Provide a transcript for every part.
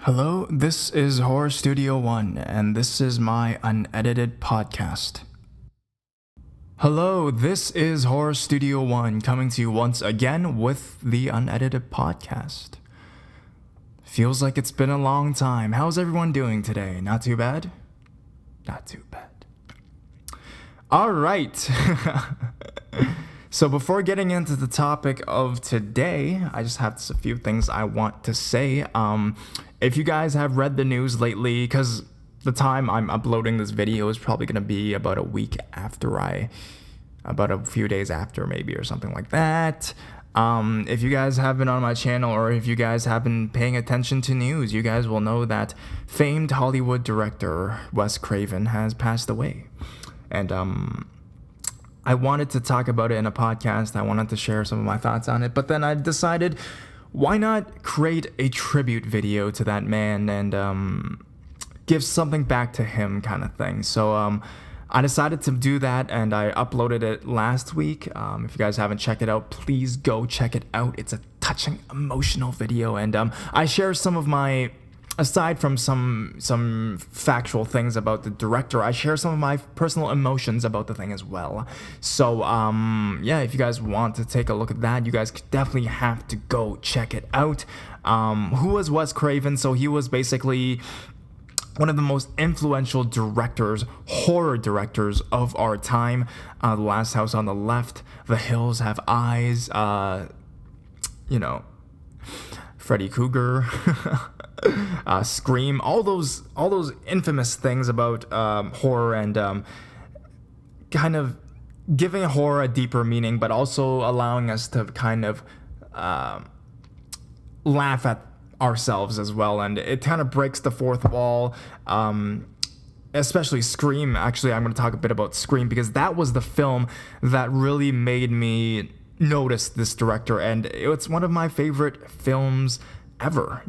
Hello, this is Horror Studio 1, and this is my unedited podcast. Hello, this is Horror Studio 1 coming to you once again with the unedited podcast. Feels like it's been a long time. How's everyone doing today? Not too bad? Not too bad. Alright. So before getting into the topic of today, I just have a few things I want to say. If you guys have read the news lately, because the time I'm uploading this video is probably going to be about a few days after maybe, or something like that. If you guys have been on my channel, or if you guys have been paying attention to news, you guys will know that famed Hollywood director Wes Craven has passed away. And I wanted to talk about it in a podcast. I wanted to share some of my thoughts on it, but then I decided, why not create a tribute video to that man and give something back to him, kind of thing. So I decided to do that, and I uploaded it last week. If you guys haven't checked it out, please go check it out. It's a touching, emotional video, and I share some of my, aside from some factual things about the director, I share some of my personal emotions about the thing as well. So yeah, if you guys want to take a look at that, you guys definitely have to go check it out. Who was Wes Craven? So he was basically one of the most influential directors, horror directors of our time. The Last House on the Left, The Hills Have Eyes, Freddy Krueger, Scream, all those infamous things about horror, and kind of giving horror a deeper meaning, but also allowing us to kind of laugh at ourselves as well, and it kind of breaks the fourth wall. Especially Scream. Actually, I'm going to talk a bit about Scream, because that was the film that really made me notice this director, and it's one of my favorite films ever.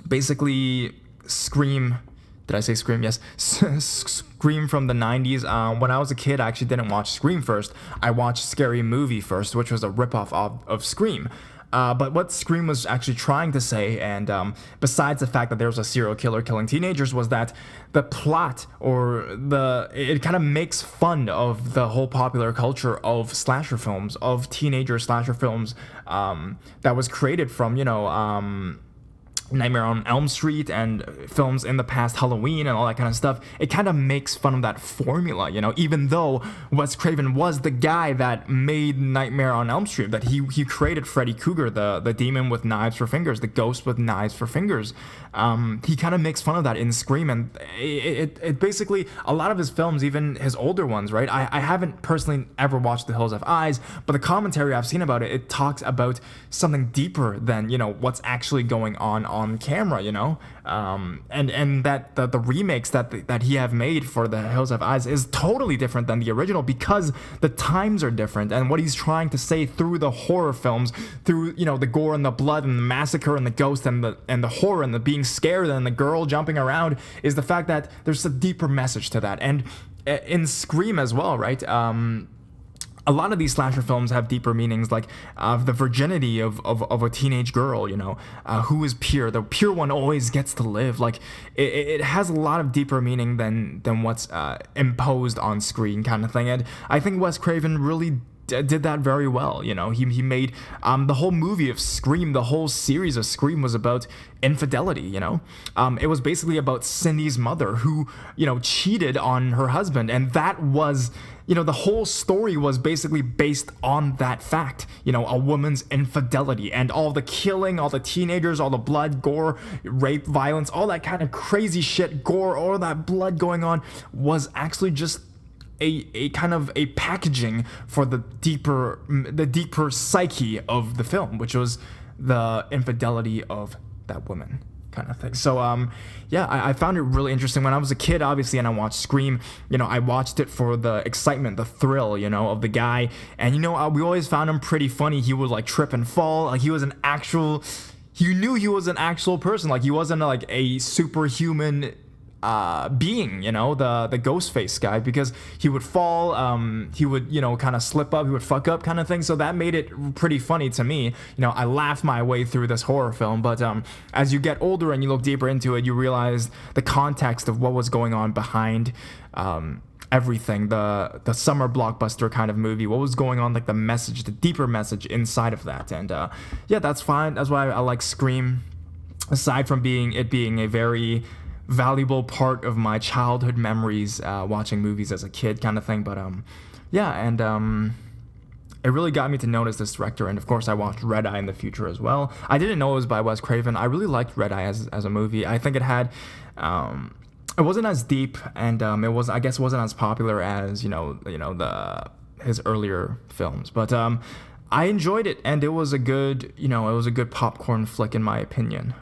Basically Scream. Did I say Scream? Yes. Scream from the 90s. When I was a kid, I actually didn't watch Scream first. I watched Scary Movie first, which was a ripoff of Scream. But what Scream was actually trying to say, and besides the fact that there was a serial killer killing teenagers, was that the plot, or it kind of makes fun of the whole popular culture of slasher films, of teenager slasher films, that was created from, Nightmare on Elm Street and films in the past, Halloween and all that kind of stuff. It kind of makes fun of that formula, even though Wes Craven was the guy that made Nightmare on Elm Street, that he created Freddy Krueger, the demon with knives for fingers, the ghost with knives for fingers. He kind of makes fun of that in Scream, and it basically, a lot of his films, even his older ones, right? I haven't personally ever watched The Hills Have Eyes, but the commentary I've seen about it talks about something deeper than, what's actually going on camera, and that the remakes that he have made for The Hills Have Eyes is totally different than the original, because the times are different, and what he's trying to say through the horror films, through the gore and the blood and the massacre and the ghost and the horror and the being scared and the girl jumping around, is the fact that there's a deeper message to that. And in Scream as well, right? A lot of these slasher films have deeper meanings, like the virginity of a teenage girl, who is pure. The pure one always gets to live. Like, it has a lot of deeper meaning than what's imposed on screen, kind of thing. And I think Wes Craven really did that very well. He made the whole movie of Scream, the whole series of Scream was about infidelity. It was basically about Cindy's mother, who cheated on her husband, and that was, the whole story was basically based on that fact, a woman's infidelity, and all the killing, all the teenagers, all the blood, gore, rape, violence, all that kind of crazy shit, gore, all that blood going on, was actually just a kind of a packaging for the deeper psyche of the film, which was the infidelity of that woman, kind of thing. So yeah, I found it really interesting. When I was a kid, obviously, and I watched Scream, I watched it for the excitement, the thrill, of the guy. And we always found him pretty funny. He would like trip and fall. Like, you knew he was an actual person. Like, he wasn't like a superhuman being, the ghost face guy, because he would fall, he would, kind of slip up, he would fuck up kind of thing. So that made it pretty funny to me. I laughed my way through this horror film, but as you get older and you look deeper into it, you realize the context of what was going on behind everything, the summer blockbuster kind of movie, what was going on, like the message, the deeper message inside of that. And yeah, that's fine. That's why I like Scream, aside from being a very valuable part of my childhood memories, watching movies as a kid kind of thing. But yeah, and it really got me to notice this director. And of course I watched Red Eye in the future as well. I didn't know it was by Wes Craven. I really liked Red Eye as a movie. I think it had it wasn't as deep, and I guess it wasn't as popular as his earlier films, but I enjoyed it, and it was a good popcorn flick in my opinion.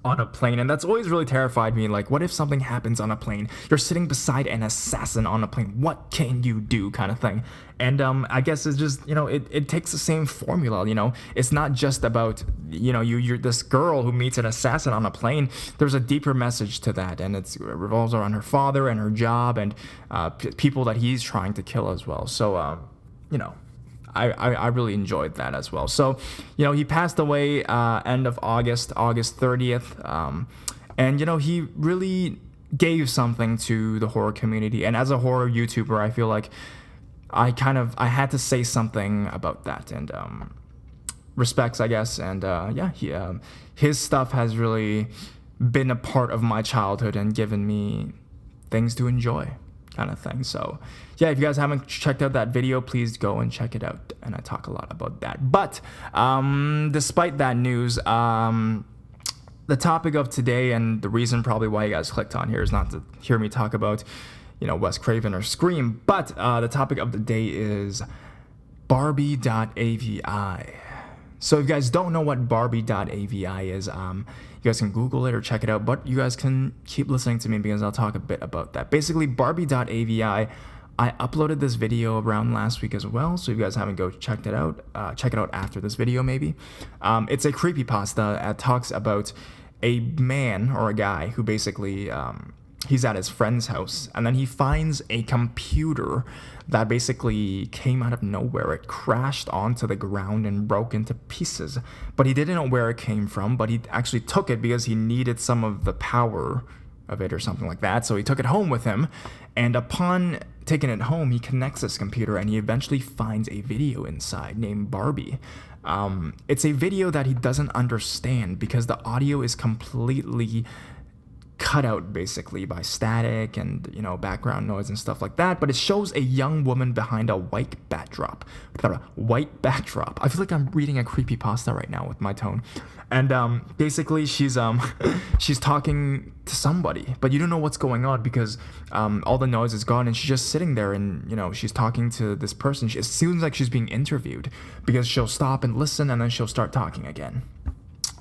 On a plane, and that's always really terrified me. Like, what if something happens on a plane? You're sitting beside an assassin on a plane. What can you do, kind of thing? And I guess it's just it takes the same formula. It's not just about you're this girl who meets an assassin on a plane. There's a deeper message to that, and it revolves around her father and her job and people that he's trying to kill as well. So I really enjoyed that as well. So, he passed away end of August 30th. And, he really gave something to the horror community. And as a horror YouTuber, I feel like I had to say something about that. And respects, I guess. And yeah, his stuff has really been a part of my childhood and given me things to enjoy, kind of thing. So yeah, if you guys haven't checked out that video, please go and check it out, and I talk a lot about that. But despite that news, the topic of today, and the reason probably why you guys clicked on here, is not to hear me talk about Wes Craven or Scream, but the topic of the day is Barbie.avi. So if you guys don't know what Barbie.avi is, you guys can Google it or check it out, but you guys can keep listening to me because I'll talk a bit about that. Basically, Barbie.avi, I uploaded this video around last week as well, so if you guys haven't check it out after this video maybe. It's a creepypasta that talks about a man or a guy who basically, he's at his friend's house, and then he finds a computer that basically came out of nowhere. It crashed onto the ground and broke into pieces, but he didn't know where it came from, but he actually took it because he needed some of the power of it or something like that. So he took it home with him, and upon taking it home, he connects this computer, and he eventually finds a video inside named Barbie. It's a video that he doesn't understand because the audio is completely cut out basically by static and background noise and stuff like that, but it shows a young woman behind a white backdrop. I feel like I'm reading a creepypasta right now with my tone. And basically she's talking to somebody, but you don't know what's going on because all the noise is gone, and she's just sitting there, and she's talking to this person. It seems like she's being interviewed because she'll stop and listen, and then she'll start talking again.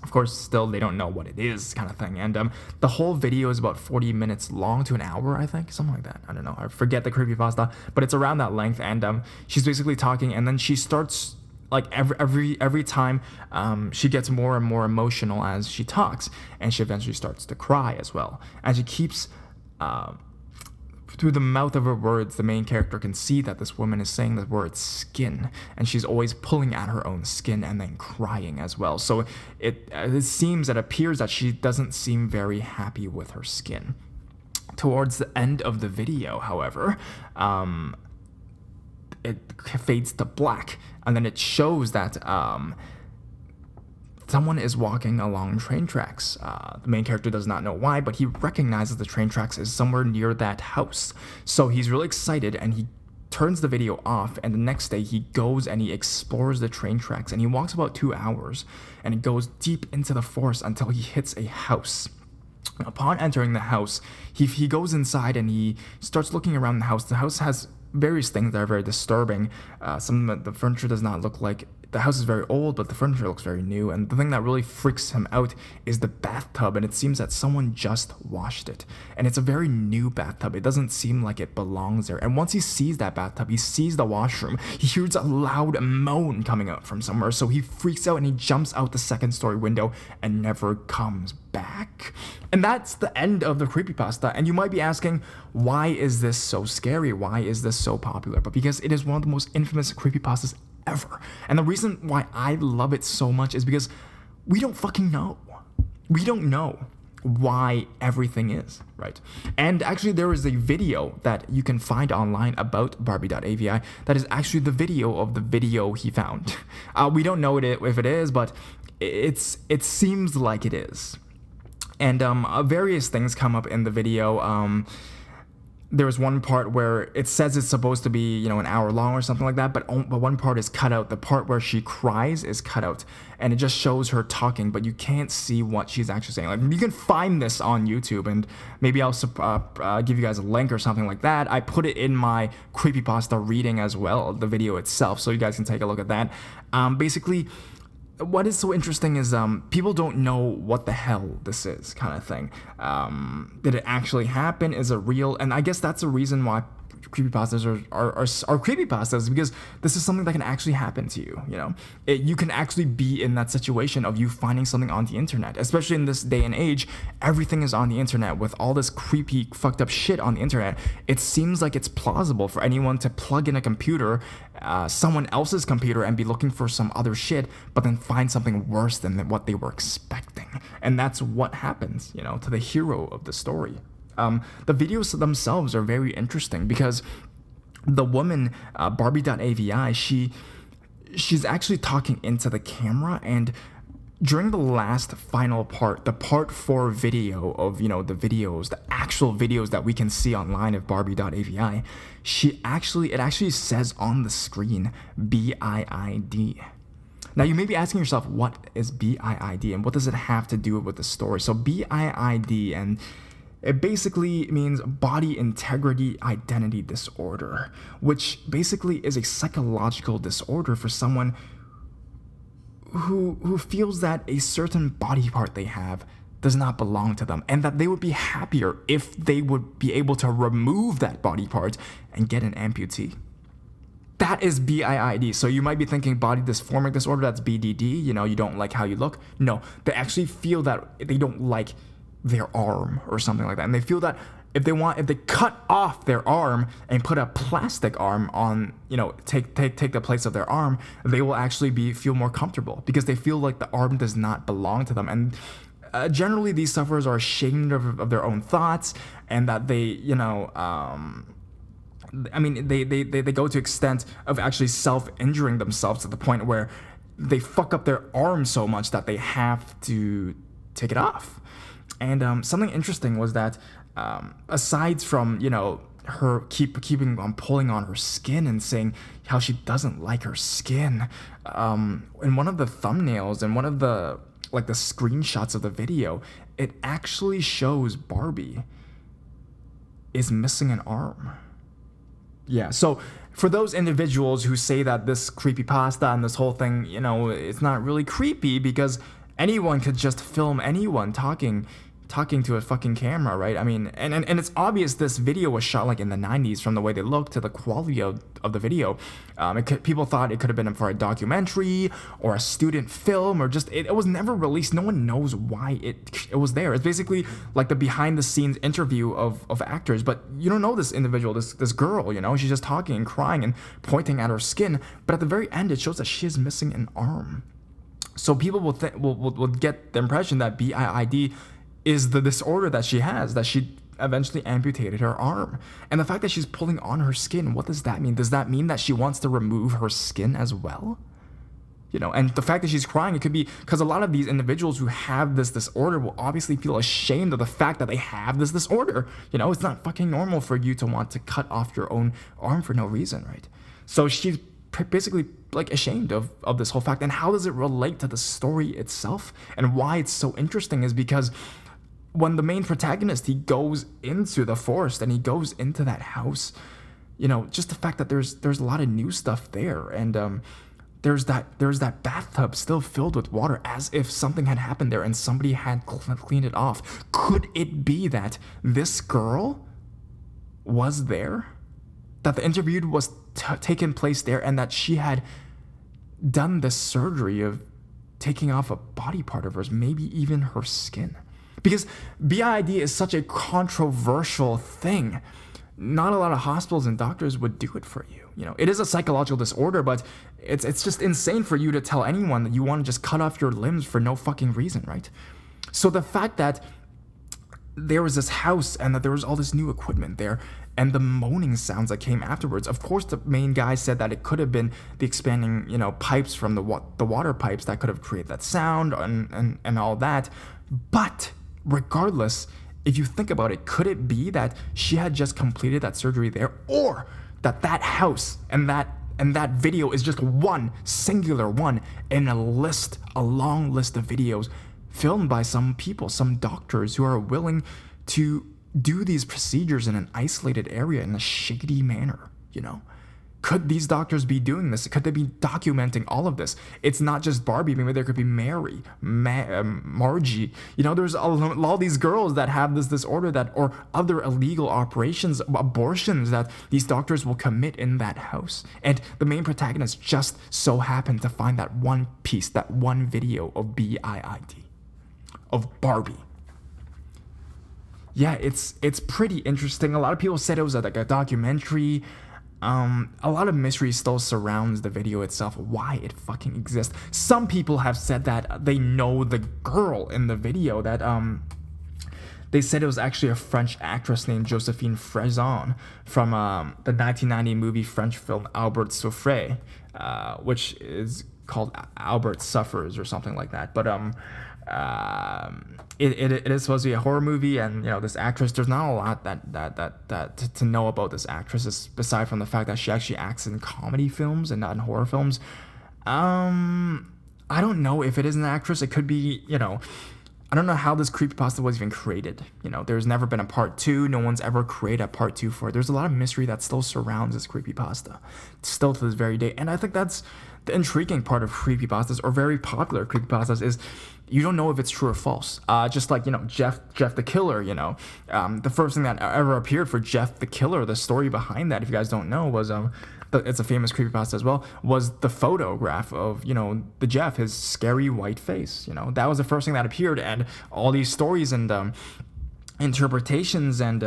Of course, still they don't know what it is, kind of thing. And the whole video is about 40 minutes long to an hour, I think, something like that. I don't know. I forget the creepypasta, but it's around that length. And she's basically talking, and then she starts, like, every time she gets more and more emotional as she talks, and she eventually starts to cry as well. And she keeps through the mouth of her words, the main character can see that this woman is saying the word skin, and she's always pulling at her own skin and then crying as well. So it appears that she doesn't seem very happy with her skin. Towards the end of the video, however, it fades to black, and then it shows that someone is walking along train tracks. The main character does not know why, but he recognizes the train tracks is somewhere near that house. So he's really excited, and he turns the video off, and the next day he goes and he explores the train tracks, and he walks about 2 hours, and he goes deep into the forest until he hits a house. Upon entering the house, he goes inside and he starts looking around the house. The house has various things that are very disturbing. Some of the furniture does not look like the house is very old, but the furniture looks very new. And the thing that really freaks him out is the bathtub, and it seems that someone just washed it. And it's a very new bathtub. It doesn't seem like it belongs there. And once he sees that bathtub, he sees the washroom, he hears a loud moan coming out from somewhere. So he freaks out and he jumps out the second-story window and never comes back. And that's the end of the creepypasta. And you might be asking, why is this so scary? Why is this so popular? But because it is one of the most infamous creepypastas ever. And the reason why I love it so much is because we don't fucking know. We don't know why everything is, right? And actually there is a video that you can find online about Barbie.avi that is actually the video of the video he found. We don't know if it is, but it seems like it is. And various things come up in the video. There was one part where it says it's supposed to be, an hour long or something like that, but one part is cut out. The part where she cries is cut out, and it just shows her talking, but you can't see what she's actually saying. Like, you can find this on YouTube, and maybe I'll give you guys a link or something like that. I put it in my creepypasta reading as well, the video itself, so you guys can take a look at that. Basically, what is so interesting is people don't know what the hell this is, kind of thing. Did it actually happen? Is it real? And I guess that's the reason why creepypastas are creepypastas, because this is something that can actually happen to you. You can actually be in that situation of you finding something on the internet, especially in this day and age. Everything is on the internet with all this creepy fucked up shit on the internet. It seems like it's plausible for anyone to plug in a computer, someone else's computer, and be looking for some other shit, but then find something worse than what they were expecting. And that's what happens, to the hero of the story. The videos themselves are very interesting because the woman, Barbie.avi, she's actually talking into the camera, and during the last final part, the part 4 video of, the actual videos that we can see online of Barbie.avi, it actually says on the screen, BiID. Now, you may be asking yourself, what is BiID and what does it have to do with the story? So BiID, and it basically means body integrity identity disorder, which basically is a psychological disorder for someone who feels that a certain body part they have does not belong to them, and that they would be happier if they would be able to remove that body part and get an amputee. That is BiID. So you might be thinking body dysmorphic disorder, that's BDD, you don't like how you look. No, they actually feel that they don't like their arm or something like that, and they feel that if they cut off their arm and put a plastic arm on, take the place of their arm, they will actually feel more comfortable because they feel like the arm does not belong to them. And generally these sufferers are ashamed of their own thoughts, and that they they go to extent of actually self-injuring themselves to the point where they fuck up their arm so much that they have to take it off. And something interesting was that aside from, her keeping on pulling on her skin and saying how she doesn't like her skin, in one of the thumbnails and one of the screenshots of the video, it actually shows Barbie is missing an arm. Yeah, so for those individuals who say that this creepypasta and this whole thing, it's not really creepy because anyone could just film anyone talking to a fucking camera, right? I mean, and it's obvious this video was shot in the 90s from the way they look to the quality of the video. People thought it could have been for a documentary or a student film, or just it was never released. No one knows why it was there. It's basically like the behind the scenes interview of actors, but you don't know this individual, this girl, she's just talking and crying and pointing at her skin, but at the very end it shows that she is missing an arm. So people will get the impression that BiID is the disorder that she has, that she eventually amputated her arm. And the fact that she's pulling on her skin, what does that mean? Does that mean that she wants to remove her skin as well? And the fact that she's crying, it could be because a lot of these individuals who have this disorder will obviously feel ashamed of the fact that they have this disorder. It's not fucking normal for you to want to cut off your own arm for no reason, right? So she's basically ashamed of this whole fact. And how does it relate to the story itself? And why it's so interesting is because when the main protagonist, he goes into the forest and he goes into that house, just the fact that there's a lot of new stuff there, and there's that bathtub still filled with water, as if something had happened there and somebody had cleaned it off. Could it be that this girl was there? That the interview was taking place there, and that she had done this surgery of taking off a body part of hers, maybe even her skin. Because BiID is such a controversial thing. Not a lot of hospitals and doctors would do it for you. You know, it is a psychological disorder, but it's just insane for you to tell anyone that you want to just cut off your limbs for no fucking reason, right? So the fact that there was this house and that there was all this new equipment there, and the moaning sounds that came afterwards. Of course, the main guy said that it could have been the expanding, you know, pipes from the water pipes that could have created that sound and all that. But regardless, if you think about it, could it be that she had just completed that surgery there, or that house and that video is just one singular one in a long list of videos filmed by some people, some doctors who are willing to do these procedures in an isolated area in a shady manner, you know? Could these doctors be doing this? Could they be documenting all of this? It's not just Barbie. Maybe there could be Mary, Margie. You know, there's all these girls that have this disorder or other illegal operations, abortions that these doctors will commit in that house. And the main protagonist just so happened to find that one piece, that one video of BiID, of Barbie. Yeah, it's pretty interesting. A lot of people said it was like a documentary. A lot of mystery still surrounds the video itself, why it fucking exists. Some people have said that they know the girl in the video, that they said it was actually a French actress named Josephine Frezon from the 1990 movie French film Albert Souffre, which is called Albert Suffers or something like that. But it is supposed to be a horror movie, and you know, this actress, there's not a lot that to know about this actress, aside from the fact that she actually acts in comedy films and not in horror films. I don't know if it is an actress. It could be, you know, I don't know how this creepypasta was even created. You know, there's never been a part 2. No one's ever created a part 2 for it. There's a lot of mystery that still surrounds this creepypasta, still to this very day. And I think that's the intriguing part of creepypastas, or very popular creepypastas, is you don't know if it's true or false. Just like, you know, Jeff the Killer, you know. The first thing that ever appeared for Jeff the Killer, the story behind that, if you guys don't know, was it's a famous creepypasta as well, was the photograph of, you know, the Jeff, his scary white face. You know, that was the first thing that appeared, and all these stories and interpretations and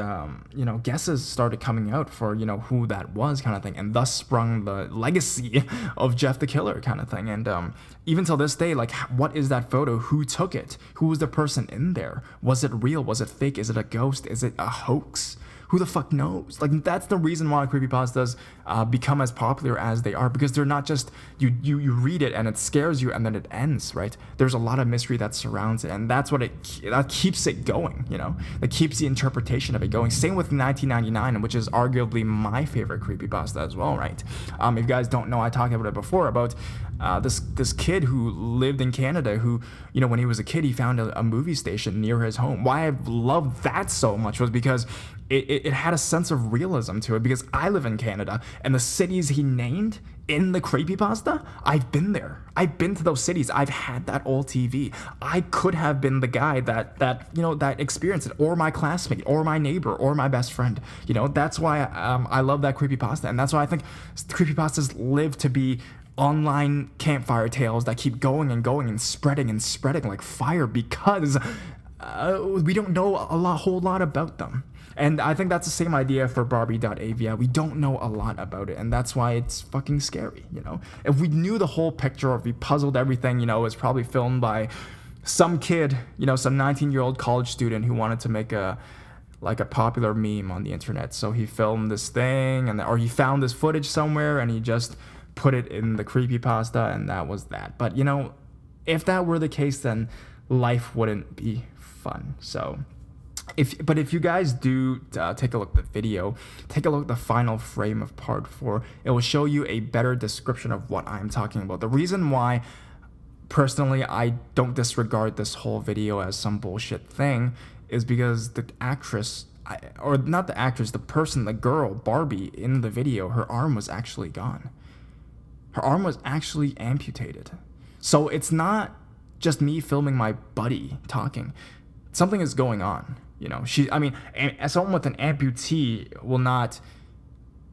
you know, guesses started coming out for, you know, who that was, kind of thing, and thus sprung the legacy of Jeff the Killer, kind of thing. And even till this day, like, what is that photo? Who took it? Who was the person in there? Was it real? Was it fake? Is it a ghost? Is it a hoax? Who the fuck knows? Like, that's the reason why creepypastas become as popular as they are, because they're not just, you read it and it scares you and then it ends, right? There's a lot of mystery that surrounds it, and that's what that keeps it going, you know? That keeps the interpretation of it going. Same with 1999, which is arguably my favorite creepypasta as well, right? If you guys don't know, I talked about it before, about this kid who lived in Canada, who, you know, when he was a kid, he found a movie station near his home. Why I loved that so much was because it had a sense of realism to it, because I live in Canada, and the cities he named in the creepypasta, I've been there. I've been to those cities. I've had that old TV. I could have been the guy that you know, that experienced it, or my classmate, or my neighbor, or my best friend. You know, that's why I love that creepypasta, and that's why I think creepypastas live to be online campfire tales that keep going and going and spreading like fire, because we don't know a whole lot about them. And I think that's the same idea for Barbie.avi. We don't know a lot about it, and that's why it's fucking scary, you know? If we knew the whole picture, or if we puzzled everything, you know, it's probably filmed by some kid, you know, some 19-year-old college student who wanted to make a popular meme on the internet. So he filmed this thing, or he found this footage somewhere, and he just put it in the creepypasta, and that was that. But, you know, if that were the case, then life wouldn't be fun. So if you guys do take a look at the video, take a look at the final frame of part 4, it will show you a better description of what I'm talking about. The reason why, personally, I don't disregard this whole video as some bullshit thing is because the actress, or not the actress, the person, the girl, Barbie, in the video, her arm was actually gone. Her arm was actually amputated. So it's not just me filming my buddy talking. Something is going on. As someone with an amputee will not,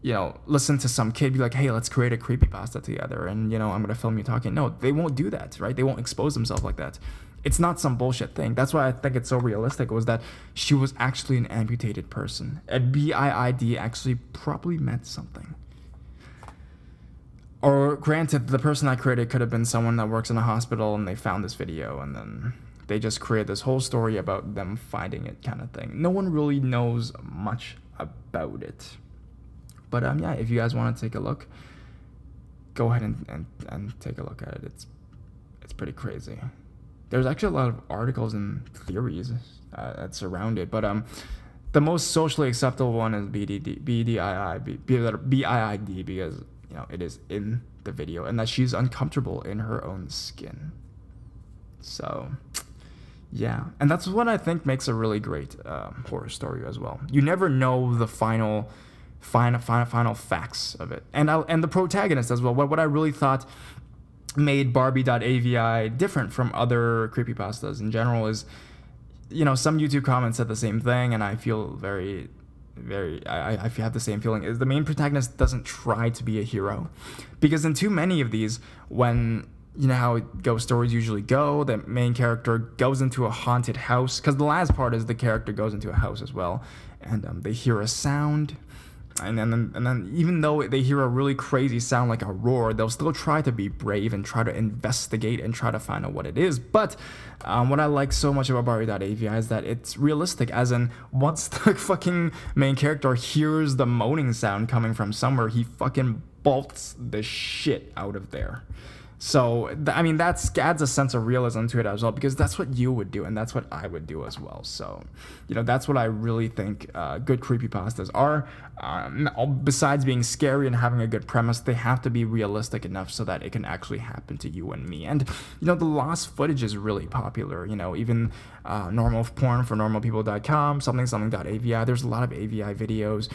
listen to some kid be like, hey, let's create a creepypasta together and, I'm going to film you talking. No, they won't do that, right? They won't expose themselves like that. It's not some bullshit thing. That's why I think it's so realistic, was that she was actually an amputated person. And BiID actually probably meant something. Or granted, the person I created could have been someone that works in a hospital and they found this video and then they just created this whole story about them finding it kind of thing. No one really knows much about it. But if you guys want to take a look, go ahead and take a look at it. It's pretty crazy. There's actually a lot of articles and theories that surround it. But the most socially acceptable one is BiID because it is in the video and that she's uncomfortable in her own skin. So yeah, and that's what I think makes a really great horror story as well. You never know the final facts of it, and the protagonist as well. What I really thought made Barbie.avi different from other creepypastas in general is, some YouTube comments said the same thing, and I feel I have the same feeling, is the main protagonist doesn't try to be a hero. Because in too many of these, when, how ghost stories usually go, the main character goes into a haunted house, because the last part is the character goes into a house as well, and they hear a sound, and then even though they hear a really crazy sound like a roar, they'll still try to be brave and try to investigate and try to find out what it is. But what I like so much about Barbie.avi is that it's realistic, as in once the fucking main character hears the moaning sound coming from somewhere, he fucking bolts the shit out of there. So, that adds a sense of realism to it as well, because that's what you would do, and that's what I would do as well. So, that's what I really think good creepypastas are. Besides being scary and having a good premise, they have to be realistic enough so that it can actually happen to you and me. And, the lost footage is really popular. Even normal porn for normalpeople.com, something.avi. There's a lot of AVI videos.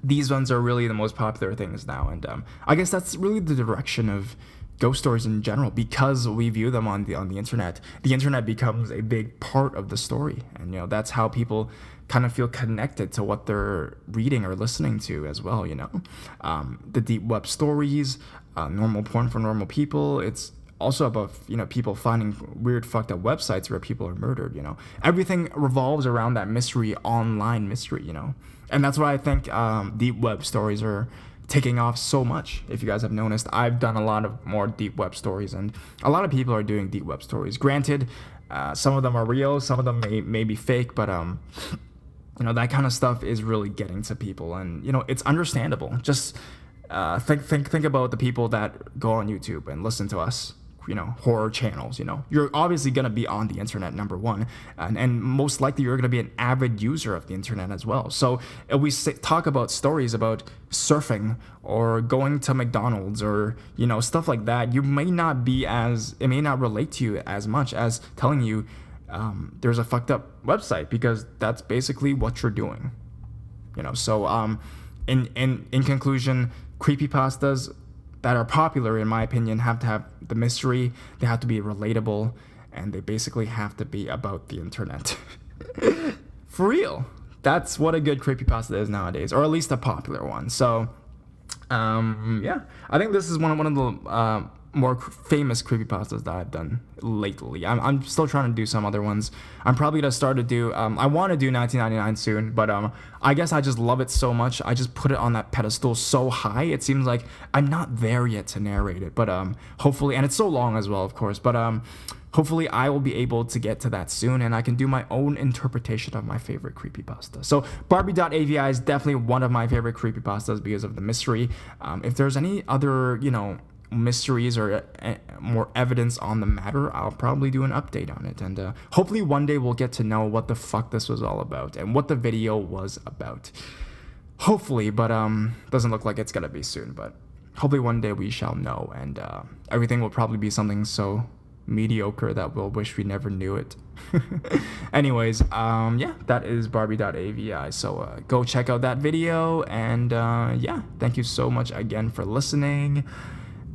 These ones are really the most popular things now. And I guess that's really the direction of ghost stories in general, because we view them on the internet. The internet becomes a big part of the story, and that's how people kind of feel connected to what they're reading or listening to as well. The deep web stories, normal porn for normal people. It's also about people finding weird fucked up websites where people are murdered. Everything revolves around that mystery, online mystery. And that's why I think deep web stories are taking off so much. If you guys have noticed, I've done a lot of more deep web stories, and a lot of people are doing deep web stories. Granted, some of them are real, some of them may be fake, but that kind of stuff is really getting to people, and it's understandable. Just think about the people that go on YouTube and listen to us, horror channels. You're obviously going to be on the internet, number one, and most likely you're going to be an avid user of the internet as well. So if we talk about stories about surfing or going to McDonald's or stuff like that, it may not relate to you as much as telling you there's a fucked up website, because that's basically what you're doing. So in conclusion, creepypastas that are popular, in my opinion, have to have the mystery, they have to be relatable, and they basically have to be about the internet. For real. That's what a good creepypasta is nowadays, or at least a popular one. So, I think this is one of the more famous creepypastas that I've done lately. I'm still trying to do some other ones. I'm probably gonna start to do, I want to do 1999 soon, but I guess I just love it so much. I just put it on that pedestal so high. It seems like I'm not there yet to narrate it, but hopefully, and it's so long as well, of course, but hopefully I will be able to get to that soon, and I can do my own interpretation of my favorite creepypasta. So Barbie.avi is definitely one of my favorite creepypastas because of the mystery. If there's any other, mysteries or more evidence on the matter, I'll probably do an update on it, and hopefully one day we'll get to know what the fuck this was all about and what the video was about. Hopefully, but doesn't look like it's gonna be soon, but hopefully one day we shall know, and everything will probably be something so mediocre that we'll wish we never knew it. Anyways, that is Barbie.avi. So go check out that video, and thank you so much again for listening.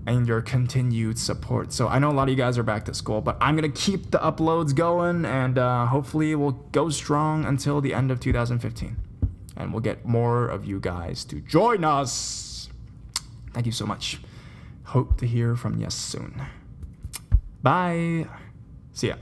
and your continued support. So I know a lot of you guys are back to school, but I'm gonna keep the uploads going, and hopefully we'll go strong until the end of 2015, and we'll get more of you guys to join us. Thank you so much. Hope to hear from you soon. Bye. See ya.